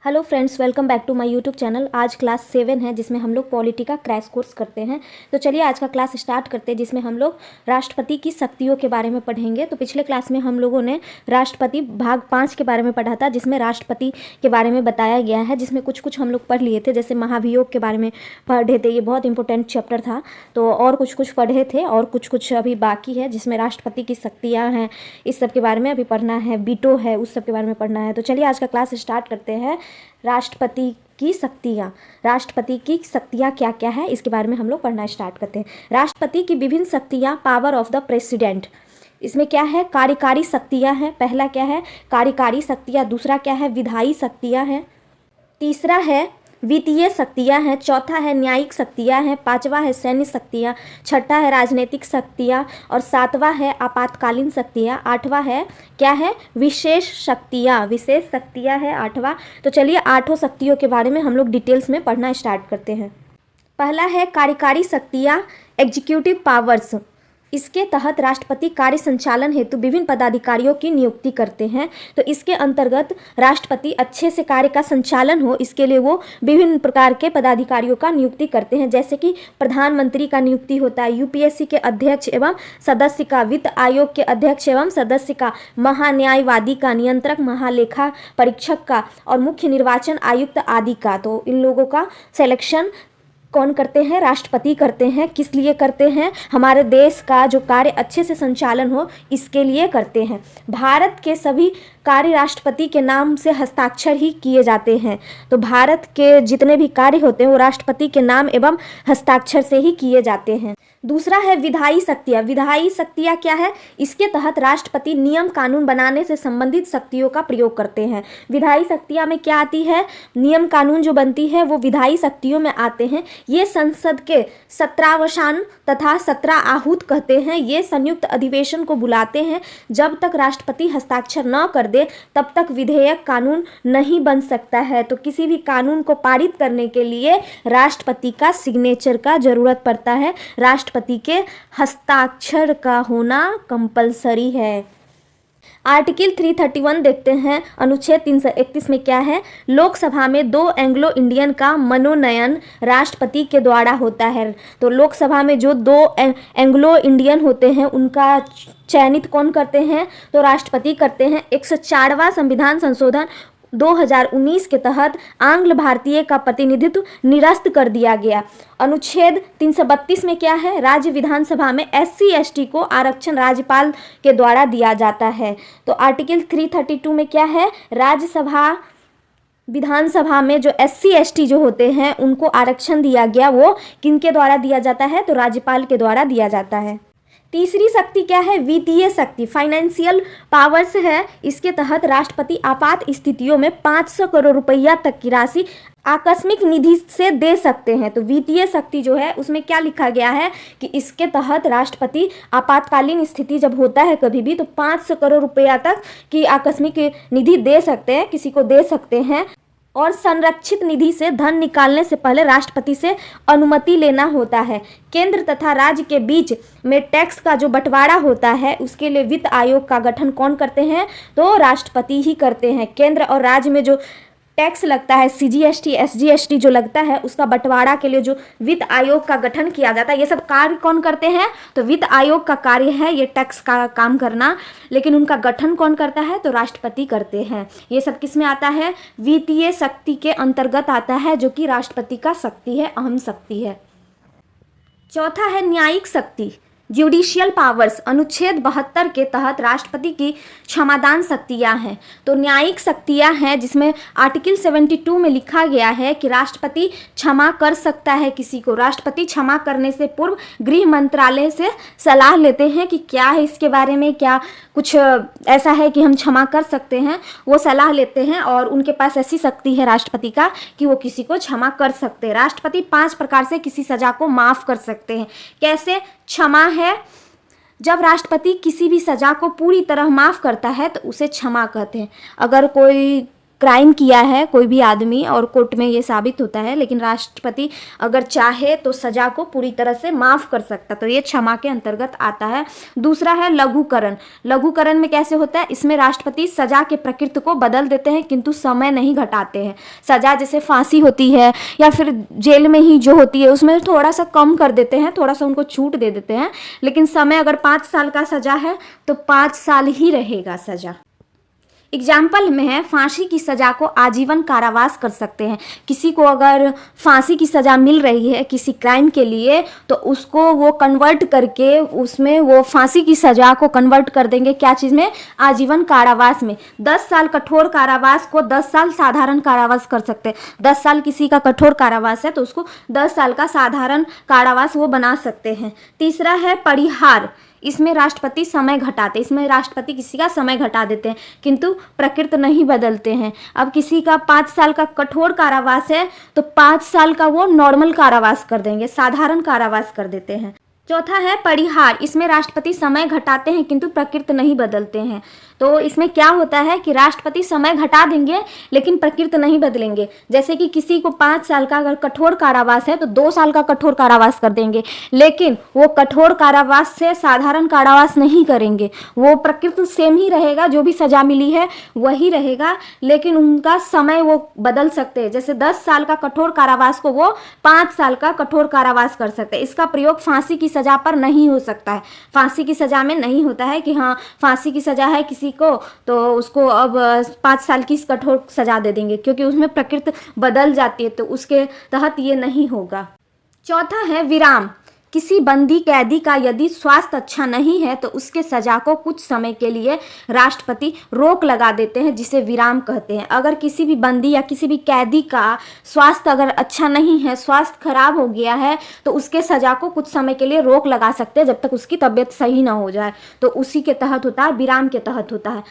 Hello friends, welcome back to my YouTube channel. आज class 7 है जिसमें हम लोग पॉलिटी का क्रैश कोर्स करते हैं। तो चलिए आज का क्लास स्टार्ट करते हैं, जिसमें हम लोग राष्ट्रपति की शक्तियों के बारे में पढ़ेंगे। तो पिछले क्लास में हम लोगों ने राष्ट्रपति भाग 5 के बारे में पढ़ा था, जिसमें राष्ट्रपति के बारे में बताया गया है, जिसमें कुछ कुछ हम लोग पढ़ लिए थे। जैसे महाभियोग के बारे में पढ़े थे, ये बहुत इंपॉर्टेंट चैप्टर था। तो और कुछ कुछ पढ़े थे और कुछ कुछ अभी बाकी है, जिसमें राष्ट्रपति की शक्तियाँ हैं, इस सब के बारे में अभी पढ़ना है। वीटो है, उस सब के बारे में पढ़ना है। तो चलिए आज का क्लास स्टार्ट करते हैं। राष्ट्रपति की शक्तियाँ, राष्ट्रपति की शक्तियाँ क्या क्या है, इसके बारे में हम लोग पढ़ना स्टार्ट करते हैं। राष्ट्रपति की विभिन्न शक्तियाँ, पावर ऑफ द प्रेसिडेंट। इसमें क्या है? कार्यकारी शक्तियाँ हैं। पहला क्या है? कार्यकारी शक्तियाँ। दूसरा क्या है? विधायी शक्तियाँ हैं। तीसरा है वित्तीय शक्तियाँ हैं। चौथा है न्यायिक शक्तियाँ हैं। पांचवा है सैन्य शक्तियाँ। छठा है राजनीतिक शक्तियाँ। और सातवां है आपातकालीन शक्तियाँ। आठवां है क्या है? विशेष शक्तियाँ। विशेष शक्तियाँ है आठवां। तो चलिए आठों शक्तियों के बारे में हम लोग डिटेल्स में पढ़ना स्टार्ट करते हैं। पहला है कार्यकारी शक्तियाँ, एग्जीक्यूटिव पावर्स। इसके तहत राष्ट्रपति कार्य संचालन हेतु विभिन्न पदाधिकारियों की नियुक्ति करते हैं। तो इसके अंतर्गत राष्ट्रपति अच्छे से कार्य का संचालन हो, इसके लिए वो विभिन्न प्रकार के पदाधिकारियों का नियुक्ति करते हैं। जैसे कि प्रधानमंत्री का नियुक्ति होता है, यूपीएससी के अध्यक्ष एवं सदस्य का, वित्त आयोग के अध्यक्ष एवं सदस्य का, महान्यायवादी का, नियंत्रक महालेखा परीक्षक का और मुख्य निर्वाचन आयुक्त आदि का। तो इन लोगों का सिलेक्शन कौन करते हैं? राष्ट्रपति करते हैं। किस लिए करते हैं? हमारे देश का जो कार्य अच्छे से संचालन हो, इसके लिए करते हैं। भारत के सभी कार्य राष्ट्रपति के नाम से हस्ताक्षर ही किए जाते हैं। तो भारत के जितने भी कार्य होते हैं वो राष्ट्रपति के नाम एवं हस्ताक्षर से ही किए जाते हैं। दूसरा है विधायी शक्तियाँ। विधायी शक्तियाँ क्या है? इसके तहत राष्ट्रपति नियम कानून बनाने से संबंधित शक्तियों का प्रयोग करते हैं। विधायी शक्तियाँ में क्या आती है? नियम कानून जो बनती है वो विधायी शक्तियों में आते हैं। ये संसद के सत्रावसान तथा सत्राआहूत कहते हैं। ये संयुक्त अधिवेशन को बुलाते हैं। जब तक राष्ट्रपति हस्ताक्षर न कर दे तब तक विधेयक कानून नहीं बन सकता है। तो किसी भी कानून को पारित करने के लिए राष्ट्रपति का सिग्नेचर का जरूरत पड़ता है। राष्ट्रपति के हस्ताक्षर का होना कंपलसरी है। आर्टिकल 331 देखते हैं। अनुच्छेद 331 में क्या है? लोकसभा में 2 एंग्लो इंडियन का मनोनयन राष्ट्रपति के द्वारा होता है। तो लोकसभा में जो 2 एंग्लो इंडियन होते हैं उनका चयनित कौन करते हैं? तो राष्ट्रपति करते हैं। 104वां संविधान संशोधन 2019 के तहत आंग्ल भारतीय का प्रतिनिधित्व निरस्त कर दिया गया। अनुच्छेद 332 में क्या है? राज्य विधानसभा में SC/ST को आरक्षण राज्यपाल के द्वारा दिया जाता है। तो आर्टिकल 332 में क्या है? राज्यसभा विधानसभा में जो SC/ST जो होते हैं उनको आरक्षण दिया गया, वो किनके द्वारा दिया जाता है? तो राज्यपाल के द्वारा दिया जाता है। तीसरी शक्ति क्या है? वित्तीय शक्ति, फाइनेंशियल पावर्स है। इसके तहत राष्ट्रपति आपात स्थितियों में 500 करोड़ रुपया तक की राशि आकस्मिक निधि से दे सकते हैं। तो वित्तीय शक्ति जो है उसमें क्या लिखा गया है कि इसके तहत राष्ट्रपति आपातकालीन स्थिति जब होता है कभी भी, तो 500 करोड़ रुपया तक की आकस्मिक निधि दे सकते हैं, किसी को दे सकते हैं। और संरक्षित निधि से धन निकालने से पहले राष्ट्रपति से अनुमति लेना होता है। केंद्र तथा राज्य के बीच में टैक्स का जो बंटवारा होता है उसके लिए वित्त आयोग का गठन कौन करते हैं? तो राष्ट्रपति ही करते हैं। केंद्र और राज्य में जो टैक्स लगता है, CGST SGST जो लगता है, उसका बंटवारा के लिए जो वित्त आयोग का गठन किया जाता है, ये सब कार्य कौन करते हैं? तो वित्त आयोग का कार्य है ये टैक्स का काम करना, लेकिन उनका गठन कौन करता है? तो राष्ट्रपति करते हैं। ये सब किस में आता है? वित्तीय शक्ति के अंतर्गत आता है, जो कि राष्ट्रपति का शक्ति है, अहम शक्ति है। चौथा है न्यायिक शक्ति, जुडिशियल पावर्स। अनुच्छेद 72 के तहत राष्ट्रपति की क्षमादान शक्तियां हैं। तो न्यायिक शक्तियां हैं, जिसमें आर्टिकल 72 में लिखा गया है कि राष्ट्रपति क्षमा कर सकता है किसी को। राष्ट्रपति क्षमा करने से पूर्व गृह मंत्रालय से सलाह लेते हैं कि क्या है इसके बारे में, क्या कुछ ऐसा है कि हम क्षमा कर सकते हैं। वो सलाह लेते हैं और उनके पास ऐसी शक्ति है राष्ट्रपति का कि वो किसी को क्षमा कर सकते हैं। राष्ट्रपति 5 प्रकार से किसी सजा को माफ कर सकते हैं। कैसे? क्षमा है, जब राष्ट्रपति किसी भी सजा को पूरी तरह माफ करता है तो उसे क्षमा कहते हैं। अगर कोई क्राइम किया है कोई भी आदमी और कोर्ट में ये साबित होता है, लेकिन राष्ट्रपति अगर चाहे तो सजा को पूरी तरह से माफ कर सकता, तो ये क्षमा के अंतर्गत आता है। दूसरा है लघुकरण। लघुकरण में कैसे होता है, इसमें राष्ट्रपति सजा के प्रकृति को बदल देते हैं किंतु समय नहीं घटाते हैं। सजा जैसे फांसी होती है या फिर जेल में ही जो होती है उसमें थोड़ा सा कम कर देते हैं, थोड़ा सा उनको छूट दे देते हैं, लेकिन समय अगर 5 साल का सजा है तो 5 साल ही रहेगा सजा। एग्जाम्पल में है फांसी की सज़ा को आजीवन कारावास कर सकते हैं। किसी को अगर फांसी की सज़ा मिल रही है किसी क्राइम के लिए तो उसको वो कन्वर्ट करके उसमें वो फांसी की सज़ा को कन्वर्ट कर देंगे क्या चीज़ में, आजीवन कारावास में। 10 साल कठोर कारावास को 10 साल साधारण कारावास कर सकते हैं। 10 साल किसी का कठोर कारावास है तो उसको 10 साल का साधारण कारावास वो बना सकते हैं। तीसरा है परिहार। इसमें राष्ट्रपति समय घटाते, इसमें राष्ट्रपति किसी का समय घटा देते हैं किंतु प्रकृति नहीं बदलते हैं। अब किसी का 5 साल का कठोर कारावास है तो 5 साल का वो नॉर्मल कारावास कर देंगे, साधारण कारावास कर देते हैं। चौथा है परिहार। इसमें राष्ट्रपति समय घटाते हैं किंतु प्रकृति नहीं बदलते हैं। तो इसमें क्या होता है कि राष्ट्रपति समय घटा देंगे लेकिन प्रकृति नहीं बदलेंगे। जैसे कि किसी को 5 साल का अगर कठोर कारावास है तो 2 साल का कठोर कारावास कर देंगे, लेकिन वो कठोर कारावास से साधारण कारावास नहीं करेंगे। वो प्रकृति सेम ही रहेगा, जो भी सजा मिली है वही रहेगा, लेकिन उनका समय वो बदल सकते हैं। जैसे 10 साल का कठोर कारावास को वो 5 साल का कठोर कारावास कर सकते हैं। इसका प्रयोग फांसी की सजा पर नहीं हो सकता है। फांसी की सजा में नहीं होता है कि हाँ फांसी की सजा है किसी को तो उसको अब 5 साल की कठोर सजा दे देंगे, क्योंकि उसमें प्रकृति बदल जाती है, तो उसके तहत ये नहीं होगा। चौथा है विराम। किसी बंदी कैदी का यदि स्वास्थ्य अच्छा नहीं है तो उसके सजा को कुछ समय के लिए राष्ट्रपति रोक लगा देते हैं, जिसे विराम कहते हैं। अगर किसी भी बंदी या किसी भी कैदी का स्वास्थ्य अगर अच्छा नहीं है, स्वास्थ्य खराब हो गया है, तो उसके सजा को कुछ समय के लिए रोक लगा सकते हैं जब तक उसकी तबीयत सही ना हो जाए, तो उसी के तहत होता है, विराम के तहत होता है।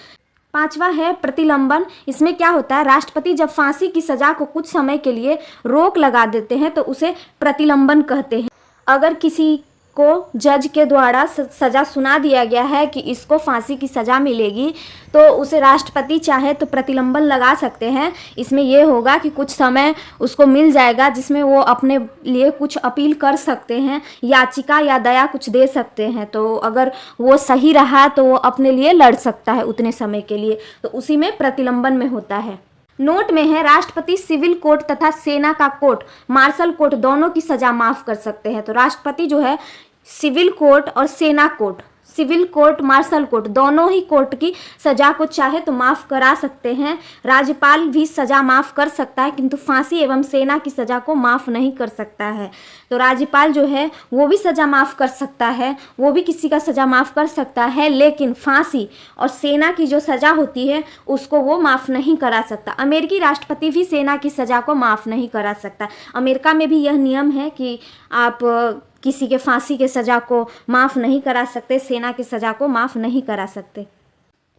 पांचवा है प्रतिलंबन। इसमें क्या होता है, राष्ट्रपति जब फांसी की सजा को कुछ समय के लिए रोक लगा देते हैं तो उसे प्रतिलंबन कहते हैं। अगर किसी को जज के द्वारा सज़ा सुना दिया गया है कि इसको फांसी की सज़ा मिलेगी तो उसे राष्ट्रपति चाहे तो प्रतिलंबन लगा सकते हैं। इसमें यह होगा कि कुछ समय उसको मिल जाएगा जिसमें वो अपने लिए कुछ अपील कर सकते हैं, याचिका या दया कुछ दे सकते हैं। तो अगर वो सही रहा तो वो अपने लिए लड़ सकता है उतने समय के लिए, तो उसी में प्रतिलंबन में होता है। नोट में है राष्ट्रपति सिविल कोर्ट तथा सेना का कोर्ट, मार्शल कोर्ट दोनों की सजा माफ कर सकते हैं। तो राष्ट्रपति जो है सिविल कोर्ट और सेना court, civil court martial court दोनों ही कोर्ट की सजा को चाहे तो माफ करा सकते हैं। राज्यपाल भी सजा माफ कर सकता है किंतु फांसी एवं सेना की सजा को माफ नहीं कर सकता है। तो राज्यपाल जो है वो भी सजा माफ कर सकता है, वो भी किसी का सजा माफ कर सकता है, लेकिन फांसी और सेना की जो सजा होती है उसको वो माफ नहीं करा सकता। अमेरिकी राष्ट्रपति भी सेना की सजा को माफ नहीं करा सकता। अमेरिका में भी यह नियम है कि आप किसी के फांसी के सज़ा को माफ़ नहीं करा सकते, सेना की सज़ा को माफ़ नहीं करा सकते।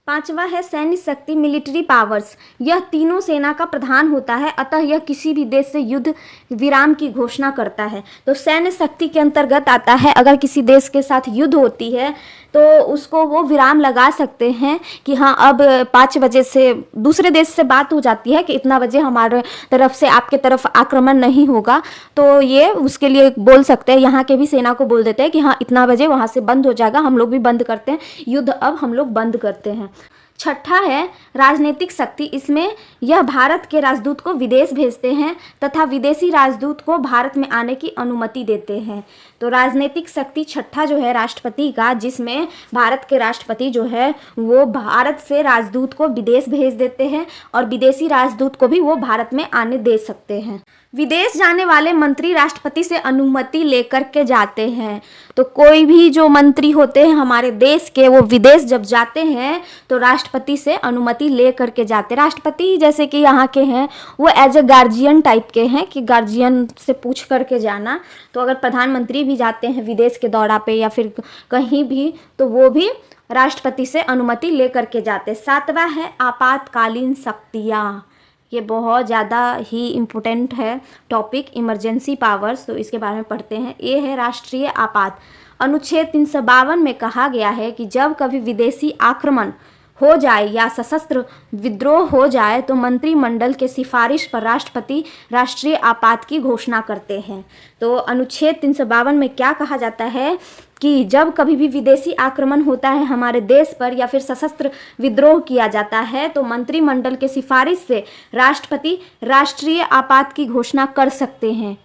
पांचवा है सैन्य शक्ति, मिलिट्री पावर्स। यह तीनों सेना का प्रधान होता है, अतः यह किसी भी देश से युद्ध विराम की घोषणा करता है। तो सैन्य शक्ति के अंतर्गत आता है अगर किसी देश के साथ युद्ध होती है तो उसको वो विराम लगा सकते हैं कि हाँ अब 5 बजे से दूसरे देश से बात हो जाती है कि इतना बजे हमारे तरफ से आपके तरफ आक्रमण नहीं होगा, तो ये उसके लिए बोल सकते हैं। यहाँ के भी सेना को बोल देते हैं कि हाँ इतना बजे वहाँ से बंद हो जाएगा, हम लोग भी बंद करते हैं युद्ध, अब हम लोग बंद करते हैं। छठा है राजनीतिक शक्ति। इसमें यह भारत के राजदूत को विदेश भेजते हैं तथा विदेशी राजदूत को भारत में आने की अनुमति देते हैं। तो राजनीतिक शक्ति छठा जो है राष्ट्रपति का, जिसमें भारत के राष्ट्रपति जो है वो भारत से राजदूत को विदेश भेज देते हैं और विदेशी राजदूत को भी वो भारत में आने दे सकते हैं। विदेश जाने वाले मंत्री राष्ट्रपति से अनुमति लेकर के जाते हैं। तो कोई भी जो मंत्री होते हैं हमारे देश के, वो विदेश जब जाते हैं तो राष्ट्रपति से अनुमति ले करके जाते हैं। राष्ट्रपति जैसे कि यहाँ के हैं वो एज ए गार्जियन टाइप के हैं कि गार्जियन से पूछ करके जाना। तो अगर प्रधानमंत्री भी जाते हैं विदेश के दौरा पे या फिर कहीं भी तो वो भी राष्ट्रपति से अनुमति ले करके जाते। सातवां है आपातकालीन शक्तियाँ। ये बहुत ज़्यादा ही इम्पोर्टेंट है टॉपिक, इमरजेंसी पावर्स, तो इसके बारे में पढ़ते हैं। ये है राष्ट्रीय आपात। अनुच्छेद 352 में कहा गया है कि जब कभी विदेशी आक्रमण हो जाए या सशस्त्र विद्रोह हो जाए तो मंत्रिमंडल के सिफारिश पर राष्ट्रपति राष्ट्रीय आपात की घोषणा करते हैं। तो अनुच्छेद 352 में क्या कहा जाता है कि जब कभी भी विदेशी आक्रमण होता है हमारे देश पर या फिर सशस्त्र विद्रोह किया जाता है तो मंत्रिमंडल के सिफारिश से राष्ट्रपति राष्ट्रीय आपात की घोषणा कर सकते हैं।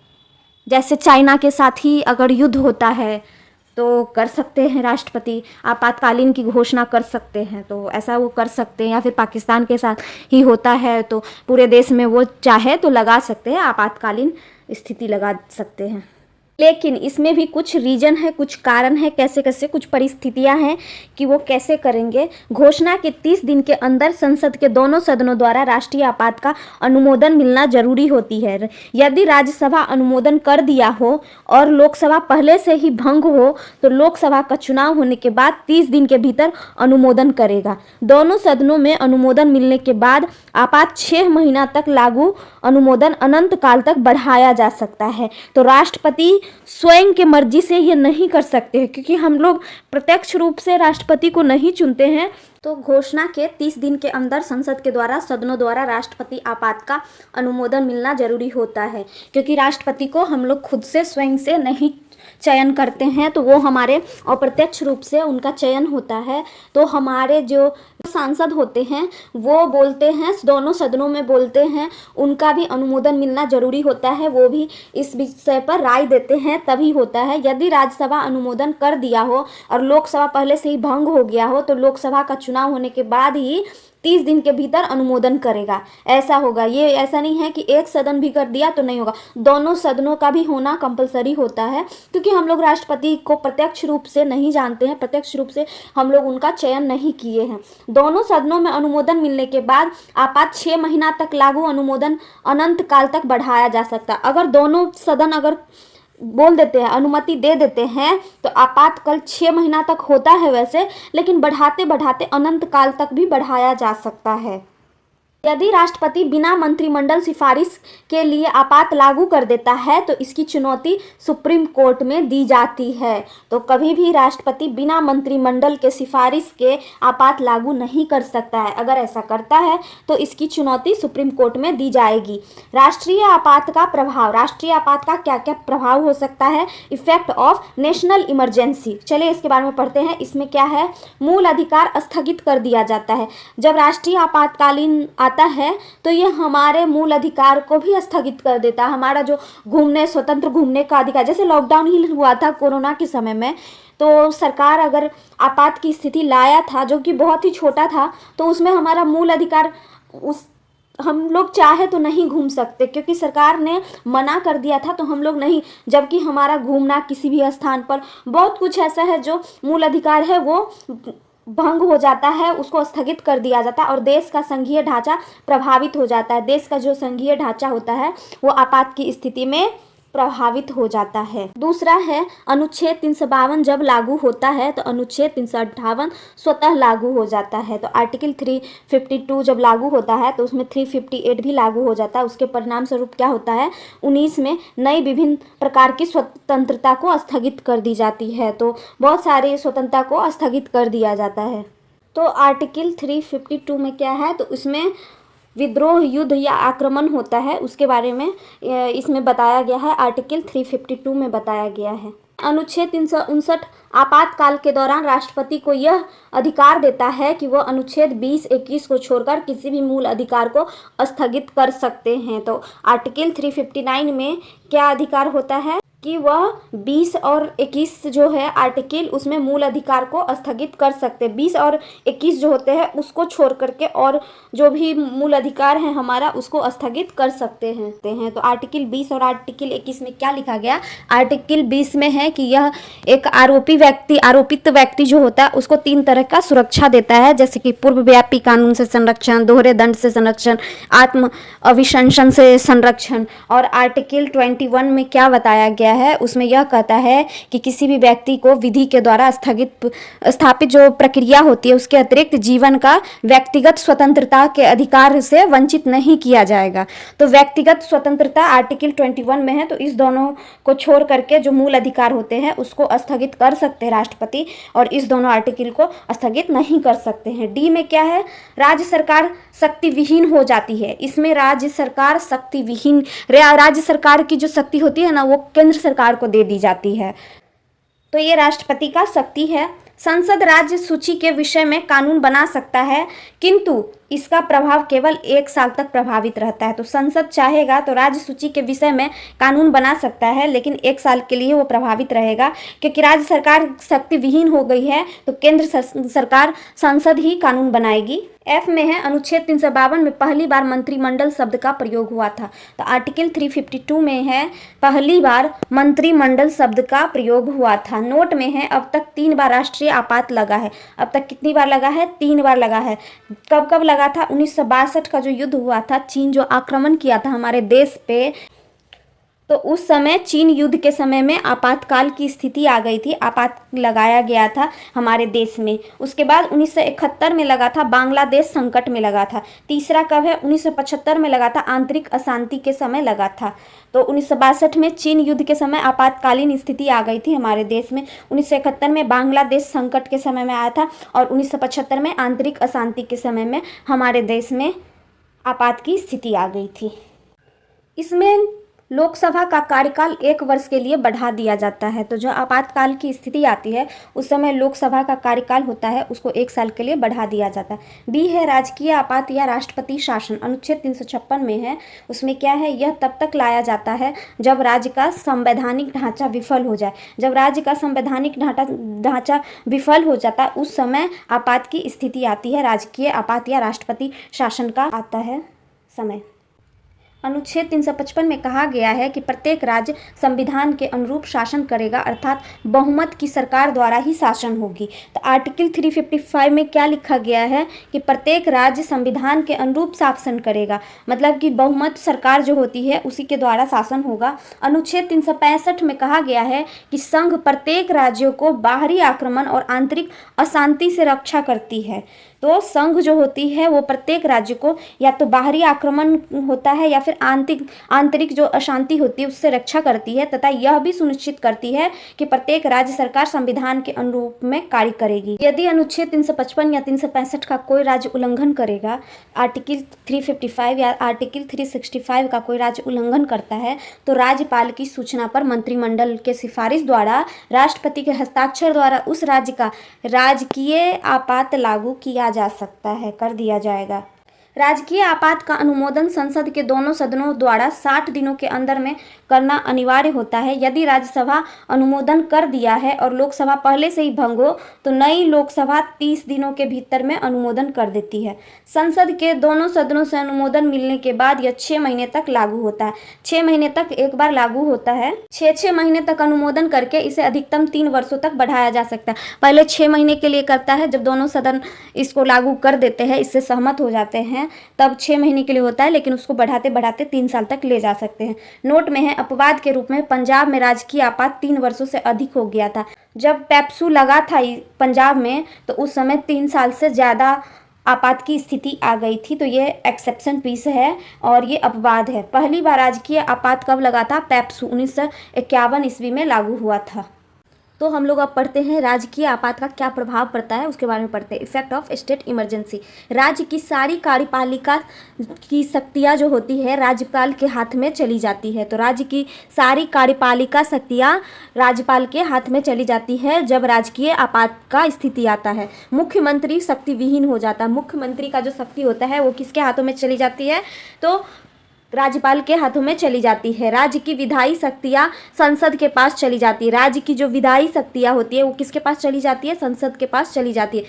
जैसे चाइना के साथ ही अगर युद्ध होता है तो कर सकते हैं, राष्ट्रपति आपातकालीन की घोषणा कर सकते हैं, तो ऐसा वो कर सकते हैं। या फिर पाकिस्तान के साथ ही होता है तो पूरे देश में वो चाहे तो लगा सकते हैं, आपातकालीन स्थिति लगा सकते हैं। लेकिन इसमें भी कुछ रीजन है, कुछ कारण है, कैसे कैसे कुछ परिस्थितियां हैं कि वो कैसे करेंगे। घोषणा के 30 दिन के अंदर संसद के दोनों सदनों द्वारा राष्ट्रीय आपात का अनुमोदन मिलना जरूरी होती है। यदि राज्यसभा अनुमोदन कर दिया हो और लोकसभा पहले से ही भंग हो तो लोकसभा का चुनाव होने के बाद 30 दिन के भीतर अनुमोदन करेगा। दोनों सदनों में अनुमोदन मिलने के बाद आपात 6 महीना तक लागू, अनुमोदन अनंत काल तक बढ़ाया जा सकता है। तो राष्ट्रपति स्वयं के मर्जी से ये नहीं कर सकते हैं, क्योंकि हम लोग प्रत्यक्ष रूप से राष्ट्रपति को नहीं चुनते हैं। तो घोषणा के 30 दिन के अंदर संसद के द्वारा, सदनों द्वारा राष्ट्रपति आपात का अनुमोदन मिलना जरूरी होता है, क्योंकि राष्ट्रपति को हम लोग खुद से स्वयं से नहीं चयन करते हैं, तो वो हमारे अप्रत्यक्ष रूप से उनका चयन होता है। तो हमारे जो सांसद होते हैं वो बोलते हैं, दोनों सदनों में बोलते हैं, उनका भी अनुमोदन मिलना जरूरी होता है, वो भी इस विषय पर राय देते हैं, तभी होता है। यदि राज्यसभा अनुमोदन कर दिया हो और लोकसभा पहले से ही भंग हो गया हो तो लोकसभा का चुनाव होने के बाद ही 30 दिन के भीतर अनुमोदन करेगा, ऐसा होगा। ये ऐसा नहीं है कि एक सदन भी कर दिया तो नहीं होगा, दोनों सदनों का भी होना कंपलसरी होता है, क्योंकि हम लोग राष्ट्रपति को प्रत्यक्ष रूप से नहीं जानते हैं, प्रत्यक्ष रूप से हम लोग उनका चयन नहीं किए हैं। दोनों सदनों में अनुमोदन मिलने के बाद आपात 6 महीना तक लागू, अनुमोदन अनंत काल तक बढ़ाया जा सकता है। अगर दोनों सदन अगर बोल देते हैं, अनुमति दे देते हैं, तो आपातकाल 6 महीना तक होता है वैसे, लेकिन बढ़ाते बढ़ाते अनंत काल तक भी बढ़ाया जा सकता है। यदि राष्ट्रपति बिना मंत्रिमंडल सिफारिश के लिए आपात लागू कर देता है तो इसकी चुनौती सुप्रीम कोर्ट में दी जाती है। तो कभी भी राष्ट्रपति बिना मंत्रिमंडल के सिफारिश के आपात लागू नहीं कर सकता है। अगर ऐसा करता है तो इसकी चुनौती सुप्रीम कोर्ट में दी जाएगी। राष्ट्रीय आपात का प्रभाव, राष्ट्रीय आपात का क्या क्या प्रभाव हो सकता है। इफेक्ट ऑफ नेशनल इमरजेंसी, चलिए इसके बारे में पढ़ते हैं। इसमें क्या है, मूल अधिकार स्थगित कर दिया जाता है। जब राष्ट्रीय आपातकालीन आता है तो ये हमारे मूल अधिकार को भी स्थगित कर देता है। हमारा जो घूमने, स्वतंत्र घूमने का अधिकार, जैसे लॉकडाउन ही हुआ था कोरोना के समय में, तो सरकार अगर आपात की स्थिति लाया था जो कि बहुत ही छोटा था, तो उसमें हमारा मूल अधिकार, उस हम लोग चाहे तो नहीं घूम सकते, क्योंकि सरकार ने मना कर दिया था, तो हम लोग नहीं, जबकि हमारा घूमना किसी भी स्थान पर, बहुत कुछ ऐसा है जो मूल अधिकार है वो भंग हो जाता है, उसको स्थगित कर दिया जाता है और देश का संघीय ढांचा प्रभावित हो जाता है। देश का जो संघीय ढांचा होता है वो आपात की स्थिति में प्रभावित हो जाता है। दूसरा है अनुच्छेद 352 जब लागू होता है तो अनुच्छेद 358 स्वतः लागू हो जाता है। तो आर्टिकल 352 जब लागू होता है तो उसमें 358 भी लागू हो जाता है। उसके परिणाम स्वरूप क्या होता है, 19 में नई विभिन्न प्रकार की स्वतंत्रता को स्थगित कर दी जाती है। तो बहुत सारी स्वतंत्रता को स्थगित कर दिया जाता है। तो आर्टिकल 352 में क्या है, तो उसमें विद्रोह, युद्ध या आक्रमण होता है उसके बारे में इसमें बताया गया है, आर्टिकल 352 में बताया गया है। अनुच्छेद 359 आपातकाल के दौरान राष्ट्रपति को यह अधिकार देता है कि वह अनुच्छेद 20-21 को छोड़कर किसी भी मूल अधिकार को स्थगित कर सकते हैं। तो आर्टिकल 359 में क्या अधिकार होता है कि वह 20 और 21 जो है आर्टिकल, उसमें मूल अधिकार को स्थगित कर सकते। 20 और 21 जो होते हैं उसको छोड़ करके और जो भी मूल अधिकार है हमारा उसको स्थगित कर सकते हैं। तो आर्टिकल 20 और आर्टिकल 21 में क्या लिखा गया, आर्टिकल 20 में है कि यह एक आरोपित व्यक्ति जो होता है उसको 3 तरह का सुरक्षा देता है, जैसे कि पूर्वव्यापी कानून से संरक्षण, दोहरे दंड से संरक्षण, आत्म अभिशंसन से संरक्षण। और आर्टिकल 21 में क्या बताया गया है, उसमें यह कहता है कि किसी भी व्यक्ति को विधि के द्वारा स्थापित जो प्रक्रिया होती है उसके अतिरिक्त जीवन का व्यक्तिगत स्वतंत्रता के अधिकार से वंचित नहीं किया जाएगा। तो व्यक्तिगत स्वतंत्रता आर्टिकल 21 में है, तो इस दोनों को छोड़ करके जो मूल अधिकार होते हैं उसको स्थगित कर सकते राष्ट्रपति, और इस दोनों आर्टिकल को स्थगित नहीं कर सकते हैं। डी में क्या है, राज्य सरकार शक्ति विहीन हो जाती है। इसमें राज्य सरकार शक्ति विहीन, राज्य सरकार की जो शक्ति होती है ना वो केंद्र सरकार को दे दी जाती है, तो ये राष्ट्रपति का शक्ति है। संसद राज्य सूची के विषय में कानून बना सकता है, किंतु इसका प्रभाव केवल 1 साल तक प्रभावित रहता है। तो संसद चाहेगा तो राज्य सूची के विषय में कानून बना सकता है, लेकिन 1 साल के लिए वो प्रभावित रहेगा, क्योंकि राज्य सरकार शक्ति विहीन हो गई है तो केंद्र सरकार, संसद ही कानून बनाएगी। एफ में है, अनुच्छेद 352 में पहली बार मंत्रिमंडल शब्द का प्रयोग हुआ था। तो आर्टिकल 352 में है, पहली बार मंत्रिमंडल शब्द का प्रयोग हुआ था। नोट में है, अब तक 3 बार राष्ट्रीय आपात लगा है। अब तक कितनी बार लगा है? 3 बार लगा है। कब कब लगा था? 1962 का जो युद्ध हुआ था, चीन जो आक्रमण किया था हमारे देश पे, तो उस समय चीन युद्ध के समय में आपातकाल की स्थिति आ गई थी, आपात लगाया गया था हमारे देश में। उसके बाद 1971 में लगा था, बांग्लादेश संकट में लगा था। तीसरा कब है? 1975 में लगा था, आंतरिक अशांति के समय लगा था। तो 1962 में चीन युद्ध के समय आपातकालीन स्थिति आ गई थी हमारे देश में। 1971 में बांग्लादेश संकट के समय में आया था, और 1975 में आंतरिक अशांति के समय में हमारे देश में आपात की स्थिति आ गई थी। इसमें लोकसभा का कार्यकाल 1 वर्ष के लिए बढ़ा दिया जाता है। तो जो आपातकाल की स्थिति आती है उस समय लोकसभा का कार्यकाल होता है, उसको 1 साल के लिए बढ़ा दिया जाता है। बी है, राजकीय आपात या राष्ट्रपति शासन। अनुच्छेद 356 में है, उसमें क्या है, यह तब तक लाया जाता है जब राज्य का संवैधानिक ढांचा विफल हो जाए। जब राज्य का संवैधानिक ढांचा विफल हो जाता है उस समय आपात की स्थिति आती है, राजकीय आपात या राष्ट्रपति शासन का आता है समय। अनुच्छेद 355 में कहा गया है कि प्रत्येक राज्य संविधान के अनुरूप शासन करेगा, अर्थात बहुमत की सरकार द्वारा ही शासन होगी। तो आर्टिकल 355 में क्या लिखा गया है कि प्रत्येक राज्य संविधान के अनुरूप शासन करेगा, मतलब कि बहुमत सरकार जो होती है उसी के द्वारा शासन होगा। अनुच्छेद 365 में कहा गया है कि संघ प्रत्येक राज्यों को बाहरी आक्रमण और आंतरिक अशांति से रक्षा करती है। तो संघ जो होती है वो प्रत्येक राज्य को या तो बाहरी आक्रमण होता है या फिर आंतरिक जो अशांति होती है उससे रक्षा करती है, तथा यह भी सुनिश्चित करती है कि प्रत्येक राज्य सरकार संविधान के अनुरूप में कार्य करेगी। यदि अनुच्छेद 355 या 365 का कोई राज्य उल्लंघन करेगा, आर्टिकल 355 या आर्टिकल 365 का कोई राज्य उल्लंघन करता है, तो राज्यपाल की सूचना पर मंत्रिमंडल के सिफारिश द्वारा राष्ट्रपति के हस्ताक्षर द्वारा उस राज्य का राजकीय आपात लागू किया जा सकता है, कर दिया जाएगा। राजकीय आपात का अनुमोदन संसद के दोनों सदनों द्वारा 60 दिनों के अंदर में करना अनिवार्य होता है। यदि राज्यसभा अनुमोदन कर दिया है और लोकसभा पहले से ही भंग हो तो नई लोकसभा 30 दिनों के भीतर में अनुमोदन कर देती है। संसद के दोनों सदनों से अनुमोदन मिलने के बाद यह 6 महीने तक लागू होता है। 6 महीने तक एक बार लागू होता है। 6 महीने तक अनुमोदन करके इसे अधिकतम 3 वर्षों तक बढ़ाया जा सकता है। पहले 6 महीने के लिए करता है, जब दोनों सदन इसको लागू कर देते हैं, इससे सहमत हो जाते हैं, तब 6 महीने के लिए होता है, लेकिन उसको बढ़ाते बढ़ाते 3 साल तक ले जा सकते हैं। नोट में है, अपवाद के रूप में पंजाब में राजकीय आपात 3 वर्षों से अधिक हो गया था। जब पेप्सू लगा था पंजाब में तो उस समय 3 साल से ज़्यादा आपात की स्थिति आ गई थी। तो ये एक्सेप्शन पीस है और ये अपवाद है। पहली बार राजकीय आपात कब लगा था? पेप्सू 1951 ईस्वी में लागू हुआ था। तो हम लोग अब पढ़ते हैं राजकीय आपात का क्या प्रभाव पड़ता है, उसके बारे में पढ़ते हैं। Effect of state emergency. राज्य की सारी कार्यपालिका की शक्तियाँ जो होती है राज्यपाल के हाथ में चली जाती है। तो राज्य की सारी कार्यपालिका शक्तियाँ राज्यपाल के हाथ में चली जाती है जब राजकीय आपात का स्थिति आता है। मुख्यमंत्री शक्ति विहीन हो जाता है। मुख्यमंत्री का जो शक्ति होता है वो किसके हाथों में चली जाती है? तो राज्यपाल के हाथों में चली जाती है। राज्य की विधायी शक्तियाँ संसद के पास चली जाती है। राज्य की जो विधायी शक्तियाँ होती है वो किसके पास चली जाती है? संसद के पास चली जाती है।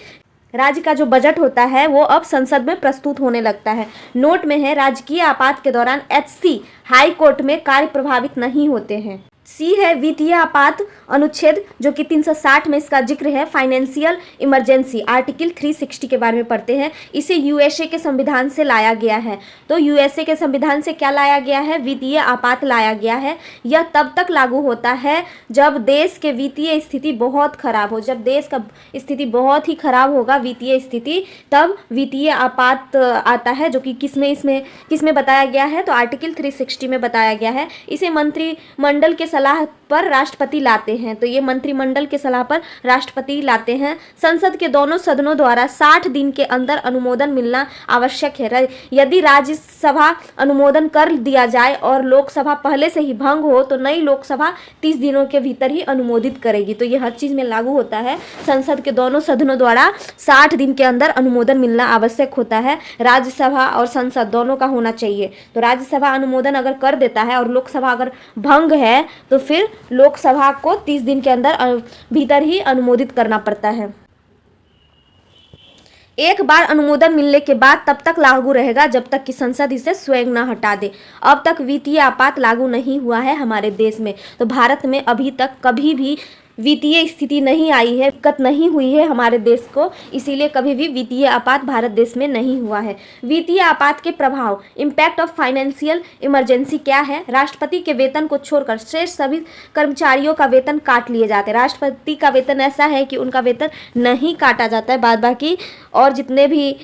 राज्य का जो बजट होता है वो अब संसद में प्रस्तुत होने लगता है। नोट में है, राजकीय आपात के दौरान एचसी हाई कोर्ट में कार्य प्रभावित नहीं होते हैं। सी है वित्तीय आपात अनुच्छेद जो कि 360 में इसका जिक्र है, फाइनेंशियल इमरजेंसी। आर्टिकल 360 के बारे में पढ़ते हैं। इसे यूएसए के संविधान से लाया गया है। तो यूएसए के संविधान से क्या लाया गया है? वित्तीय आपात लाया गया है। यह तब तक लागू होता है जब देश के वित्तीय स्थिति बहुत खराब हो। जब देश का स्थिति बहुत ही खराब होगा वित्तीय स्थिति, तब वित्तीय आपात आता है, जो कि किसमें बताया गया है? तो आर्टिकल 360 में बताया गया है। इसे मंत्रिमंडल के सलाह पर राष्ट्रपति लाते हैं। तो ये मंत्रिमंडल के सलाह पर राष्ट्रपति लाते हैं। संसद के दोनों सदनों द्वारा 60 दिन के अंदर अनुमोदन मिलना आवश्यक है। यदि राज्यसभा अनुमोदन कर दिया जाए और लोकसभा पहले से ही भंग हो तो नई लोकसभा 30 दिनों के भीतर ही अनुमोदित करेगी। तो ये हर चीज में लागू होता है। संसद के दोनों सदनों द्वारा 60 दिन के अंदर अनुमोदन मिलना आवश्यक होता है। राज्यसभा और संसद दोनों का होना चाहिए। तो राज्यसभा अनुमोदन अगर कर देता है और लोकसभा अगर भंग है तो फिर लोकसभा को 30 दिन के अंदर भीतर ही अनुमोदित करना पड़ता है। एक बार अनुमोदन मिलने के बाद तब तक लागू रहेगा जब तक कि संसद इसे स्वयं न हटा दे। अब तक वित्तीय आपात लागू नहीं हुआ है हमारे देश में। तो भारत में अभी तक कभी भी वित्तीय स्थिति नहीं आई है, दिक्कत नहीं हुई है हमारे देश को, इसीलिए कभी भी वित्तीय आपात भारत देश में नहीं हुआ है। वित्तीय आपात के प्रभाव, इम्पैक्ट ऑफ फाइनेंशियल इमरजेंसी क्या है? राष्ट्रपति के वेतन को छोड़कर शेष सभी कर्मचारियों का वेतन काट लिए जाते हैं। राष्ट्रपति का वेतन ऐसा है कि उनका वेतन नहीं काटा जाता है, बाद बाकी और जितने भी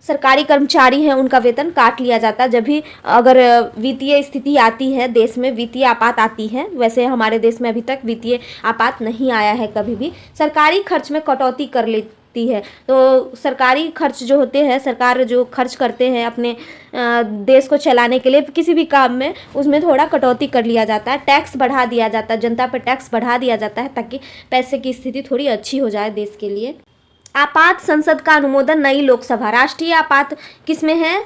सरकारी कर्मचारी हैं उनका वेतन काट लिया जाता है जब भी अगर वित्तीय स्थिति आती है, देश में वित्तीय आपात आती है। वैसे हमारे देश में अभी तक वित्तीय आपात नहीं आया है कभी भी। सरकारी खर्च में कटौती कर लेती है। तो सरकारी खर्च जो होते हैं, सरकार जो खर्च करते हैं अपने देश को चलाने के लिए किसी भी काम में, उसमें थोड़ा कटौती कर लिया जाता है। टैक्स बढ़ा दिया जाता है, जनता पर टैक्स बढ़ा दिया जाता है ताकि पैसे की स्थिति थोड़ी अच्छी हो जाए देश के लिए। आपात संसद का अनुमोदन नई लोकसभा। राष्ट्रीय आपात किसमें है?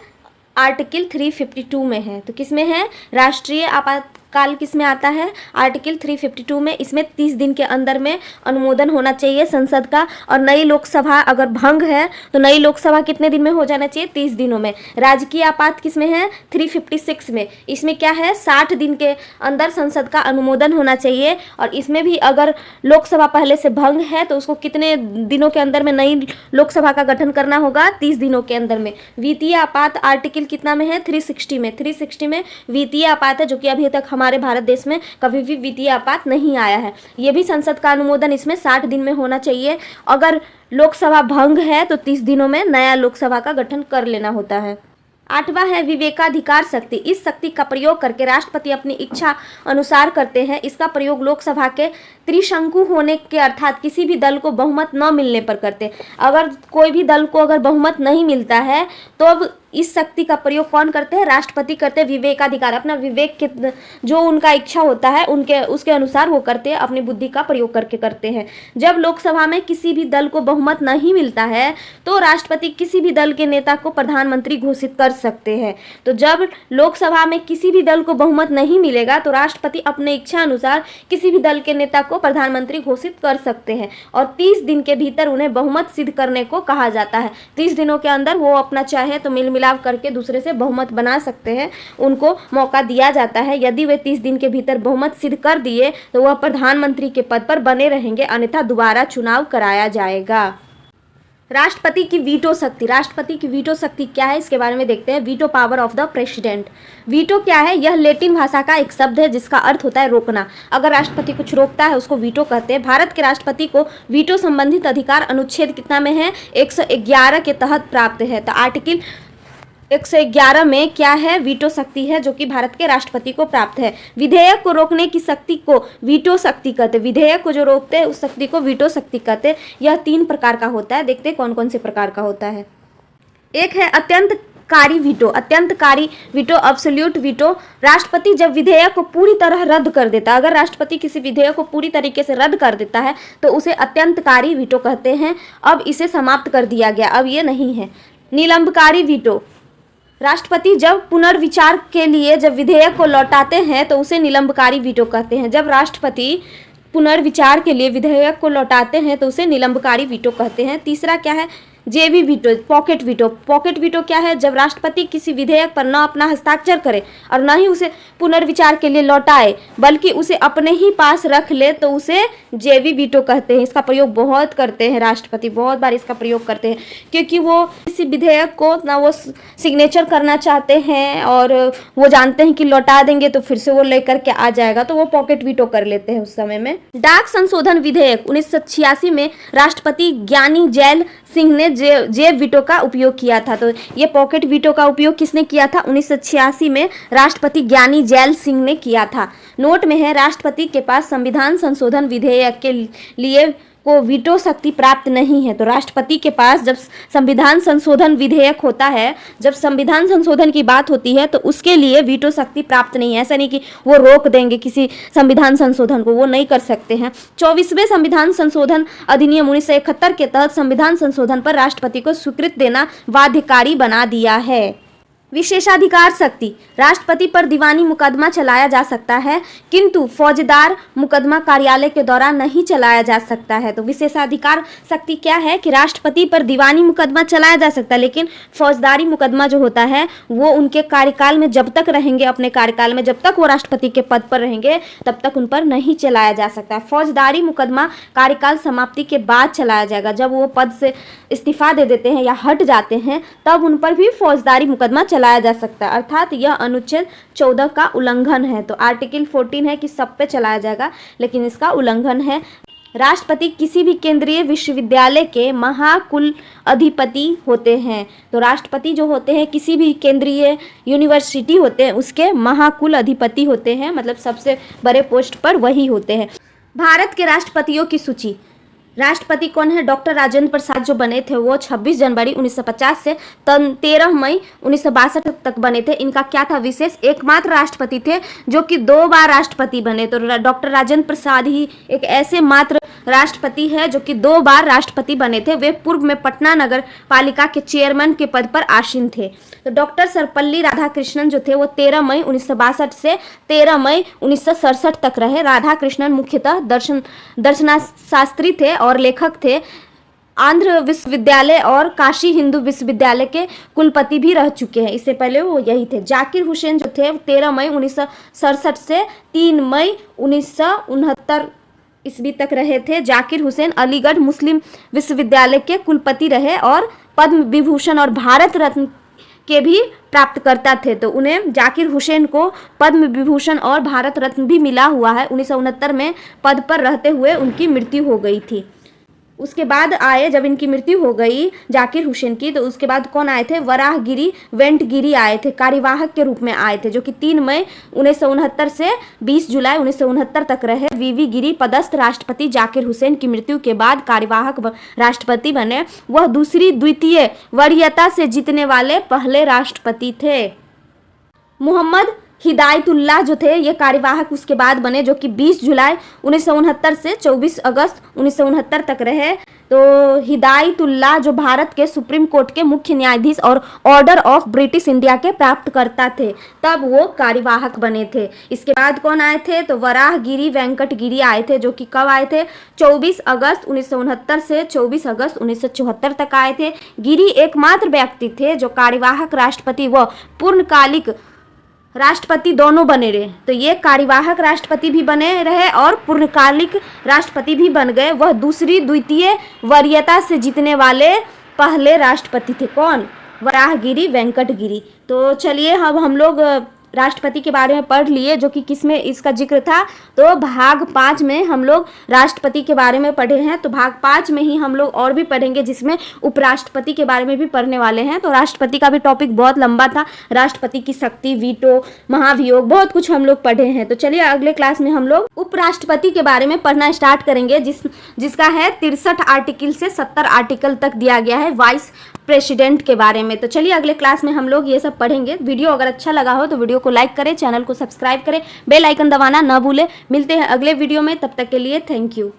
आर्टिकल 352 में है। तो किसमें है? राष्ट्रीय आपातकाल किसमें आता है? आर्टिकल 352 में। इसमें 30 दिन के अंदर में अनुमोदन होना चाहिए संसद का। और नई लोकसभा अगर भंग है तो नई लोकसभा कितने दिन में हो जाना चाहिए? 30 दिनों में। राजकीय आपात किसमें है? 356 में। इसमें क्या है? 60 दिन के अंदर संसद का अनुमोदन होना चाहिए। और इसमें भी अगर लोकसभा पहले से भंग है तो उसको कितने दिनों के अंदर में नई लोकसभा का गठन करना होगा? 30 दिनों के अंदर में। वित्तीय आपात आर्टिकल कितना में है? 360 में। 360 में वित्तीय आपात है, जो कि अभी तक हमारे भारत देश में कभी भी वित्तीय आपात नहीं आया है। ये भी संसद का अनुमोदन इसमें 60 दिन में होना चाहिए। अगर लोकसभा भंग है तो 30 दिनों में नया लोकसभा का गठन कर लेना होता है। 8वां है विवेकाधिकार शक्ति। इस शक्ति का प्रयोग करके राष्ट्रपति अपनी इच्छा अनुसार करते हैं। इसका प्रयोग लोकसभा के त्रिशंकु होने के अर्थात किसी भी दल को बहुमत न मिलने पर करते हैं। अगर कोई भी दल को अगर बहुमत नहीं मिलता है तो अब इस शक्ति का प्रयोग कौन करते हैं? राष्ट्रपति करते हैं। विवेकाधिकार, अपना विवेक के जो उनका इच्छा होता है उसके अनुसार वो करते हैं, अपनी बुद्धि का प्रयोग करके करते हैं। जब लोकसभा में किसी भी दल को बहुमत नहीं मिलता है तो राष्ट्रपति किसी भी दल के नेता को प्रधानमंत्री घोषित कर सकते हैं। तो जब लोकसभा में किसी भी दल को बहुमत नहीं मिलेगा तो राष्ट्रपति अपने इच्छा अनुसार किसी भी दल के नेता को प्रधानमंत्री घोषित कर सकते हैं। और 30 दिन के भीतर उन्हें बहुमत सिद्ध करने को कहा जाता है। 30 दिनों के अंदर वो अपना चाहे तो मिलाप करके दूसरे से बहुमत बना सकते हैं, उनको मौका दिया जाता है। यदि वे 30 दिन के भीतर बहुमत सिद्ध कर दिए तो वह प्रधानमंत्री के पद पर बने रहेंगे, अन्यथा दोबारा चुनाव कराया जाएगा। राष्ट्रपति की वीटो शक्ति। राष्ट्रपति की वीटो शक्ति क्या है इसके बारे में देखते हैं। Veto power of the president. Veto क्या है? यह लैटिन भाषा का एक शब्द है जिसका अर्थ होता है रोकना। अगर राष्ट्रपति कुछ रोकता है उसको वीटो कहते हैं। भारत के राष्ट्रपति को वीटो संबंधित अधिकार अनुच्छेद कितना में है? 111 के तहत प्राप्त है। तो आर्टिकल 111 में क्या है? वीटो शक्ति है जो कि भारत के राष्ट्रपति को प्राप्त है। विधेयक को रोकने की शक्ति को वीटो शक्ति कहते हैं। विधेयक को जो रोकते हैं उस शक्ति को वीटो शक्ति कहते हैं। यह 3 प्रकार का होता है। देखते हैं कौन कौन से प्रकार का होता है। एक है अत्यंतकारी वीटो। अत्यंतकारी वीटो, अब्सोल्यूट वीटो। राष्ट्रपति जब विधेयक को पूरी तरह रद्द कर देता है, अगर राष्ट्रपति किसी विधेयक को पूरी तरीके से रद्द कर देता है तो उसे अत्यंतकारी वीटो कहते हैं। अब इसे समाप्त कर दिया गया, अब ये नहीं है। निलंबकारी वीटो। राष्ट्रपति जब पुनर्विचार के लिए जब विधेयक को लौटाते हैं तो उसे निलंबकारी वीटो कहते हैं। जब राष्ट्रपति पुनर्विचार के लिए विधेयक को लौटाते हैं तो उसे निलंबकारी वीटो कहते हैं। तीसरा क्या है? जेबी veto, pocket veto. Pocket veto क्या है? जब राष्ट्रपति किसी विधेयक पर न अपना हस्ताक्षर करे और न ही उसे पुनर्विचार के लिए लौटाए बल्कि उसे अपने ही पास रख ले तो उसे जेबी वीटो कहते हैं। इसका प्रयोग बहुत करते हैं राष्ट्रपति, बहुत बार इसका प्रयोग करते हैं क्योंकि वो किसी विधेयक को ना वो सिग्नेचर करना चाहते हैं और वो जानते हैं कि लौटा देंगे तो फिर से वो लेकर के आ जाएगा, तो वो पॉकेट वीटो कर लेते हैं उस समय में। डाक संशोधन विधेयक 1986 में राष्ट्रपति ज्ञानी जैल सिंह ने जेब वीटो का उपयोग किया था। तो ये पॉकेट वीटो का उपयोग किसने किया था? 1986 में राष्ट्रपति ज्ञानी जैल सिंह ने किया था। नोट में है, राष्ट्रपति के पास संविधान संशोधन विधेयक के लिए को वीटो शक्ति प्राप्त नहीं है। तो राष्ट्रपति के पास जब संविधान संशोधन विधेयक होता है, जब संविधान संशोधन की बात होती है, तो उसके लिए वीटो शक्ति प्राप्त नहीं है। ऐसा नहीं कि वो रोक देंगे किसी संविधान संशोधन को, वो नहीं कर सकते हैं। 24वें संविधान संशोधन अधिनियम 1971 के तहत संविधान संशोधन पर राष्ट्रपति को स्वीकृति देना बाध्यकारी बना दिया है। विशेषाधिकार शक्ति, राष्ट्रपति पर दीवानी मुकदमा चलाया जा सकता है, किंतु फौजदार मुकदमा कार्यालय के द्वारा नहीं चलाया जा सकता है। तो विशेषाधिकार शक्ति क्या है कि राष्ट्रपति पर दीवानी मुकदमा चलाया जा सकता है, लेकिन फौजदारी मुकदमा जो होता है वो उनके कार्यकाल में जब तक रहेंगे, अपने कार्यकाल में जब तक वो राष्ट्रपति के पद पर रहेंगे तब तक उन पर नहीं चलाया जा सकता। फौजदारी मुकदमा कार्यकाल समाप्ति के बाद चलाया जाएगा। जब वो पद से इस्तीफा दे देते हैं या हट जाते हैं तब उन पर भी फौजदारी मुकदमा चलाया जा सकता है, अर्थात यह अनुच्छेद 14 का उल्लंघन है। तो आर्टिकल 14 है कि सब पे चलाया जाएगा, लेकिन इसका उल्लंघन है। राष्ट्रपति किसी भी केंद्रीय विश्वविद्यालय के महाकुल अधिपति होते हैं। तो राष्ट्रपति जो होते हैं किसी भी केंद्रीय यूनिवर्सिटी होते हैं उसके महाकुल अधिपति होते हैं, मतलब सबसे बड़े पोस्ट पर वही होते हैं। भारत के राष्ट्रपतियों की सूची। राष्ट्रपति कौन है? डॉक्टर राजेंद्र प्रसाद जो बने थे वो 26 जनवरी 1950 से 13 मई 1962 तक बने थे। इनका क्या था विशेष? एकमात्र राष्ट्रपति थे जो कि 2 बार राष्ट्रपति बने। तो डॉक्टर राजेंद्र प्रसाद ही एक ऐसे मात्र राष्ट्रपति है जो कि 2 बार राष्ट्रपति बने थे। वे पूर्व में पटना नगर पालिका के चेयरमैन के पद पर आसीन थे। तो डॉक्टर सर्वपल्ली राधाकृष्णन जो थे वो 13 मई 1962 से 13 मई 1967 तक रहे। राधाकृष्णन मुख्यतः दर्शनशास्त्री थे और लेखक थे। आंध्र विश्वविद्यालय और काशी हिंदू विश्वविद्यालय के कुलपति भी रह चुके हैं, इससे पहले वो यही थे। जाकिर हुसैन जो थे 13 मई 1967 से 3 मई 1969 ईस्वी तक रहे थे। जाकिर हुसैन अलीगढ़ मुस्लिम विश्वविद्यालय के कुलपति रहे और पद्म विभूषण और भारत रत्न के भी प्राप्तकर्ता थे। तो उन्हें जाकिर हुसैन को पद्म विभूषण और भारत रत्न भी मिला हुआ है। 1969 में पद पर रहते हुए उनकी मृत्यु हो गई थी। उसके बाद आए, जब इनकी मृत्यु हो गई जाकिर हुसैन की, तो उसके बाद कौन आए थे? वराहगिरी वेंटगिरी आए थे, कार्यवाहक के रूप में आए थे, जो कि 3 मई 1969 से 20 जुलाई 1969 तक रहे। वीवी गिरी पदस्थ राष्ट्रपति जाकिर हुसैन की मृत्यु के बाद कार्यवाहक राष्ट्रपति बने। वह द्वितीय वरीयता से जीतने वाले पहले राष्ट्रपति थे। मोहम्मद हिदायतुल्लाह जो थे ये कार्यवाहक उसके बाद बने, जो कि 20 जुलाई 1969 से 24 अगस्त 1969 तक रहे। तो हिदायतुल्लाह जो भारत के सुप्रीम कोर्ट के मुख्य न्यायाधीश और ऑर्डर ऑफ ब्रिटिश इंडिया के प्राप्तकर्ता थे, तब वो कार्यवाहक बने थे। इसके बाद कौन आए थे? तो वराहगिरी वेंकटगिरी आए थे, जो कि कब आए थे? 24 अगस्त 1969 से 24 अगस्त 1974 तक आए थे। गिरी एकमात्र व्यक्ति थे जो कार्यवाहक राष्ट्रपति व पूर्णकालिक राष्ट्रपति दोनों बने रहे। तो ये कार्यवाहक राष्ट्रपति भी बने रहे और पूर्णकालिक राष्ट्रपति भी बन गए। वह द्वितीय वरीयता से जीतने वाले पहले राष्ट्रपति थे। कौन? वराहगिरी वेंकटगिरी। तो चलिए अब हम लोग राष्ट्रपति के बारे में पढ़ लिए, जो कि किसमें इसका जिक्र था? तो भाग 5 में हम लोग राष्ट्रपति के बारे में पढ़े हैं। तो भाग 5 में ही हम लोग और भी पढ़ेंगे, जिसमें उपराष्ट्रपति के बारे में भी पढ़ने वाले हैं। तो राष्ट्रपति का भी टॉपिक बहुत लंबा था। राष्ट्रपति की शक्ति, वीटो, महाभियोग, बहुत कुछ हम लोग पढ़े हैं। तो चलिए अगले क्लास में हम लोग उपराष्ट्रपति के बारे में पढ़ना स्टार्ट करेंगे, जिसका है 63 आर्टिकल से 70 आर्टिकल तक दिया गया है वाइस प्रेसिडेंट के बारे में। तो चलिए अगले क्लास में हम लोग ये सब पढ़ेंगे। वीडियो अगर अच्छा लगा हो तो वीडियो को लाइक करें, चैनल को सब्सक्राइब करें, बेल आइकन दबाना ना भूलें। मिलते हैं अगले वीडियो में, तब तक के लिए थैंक यू।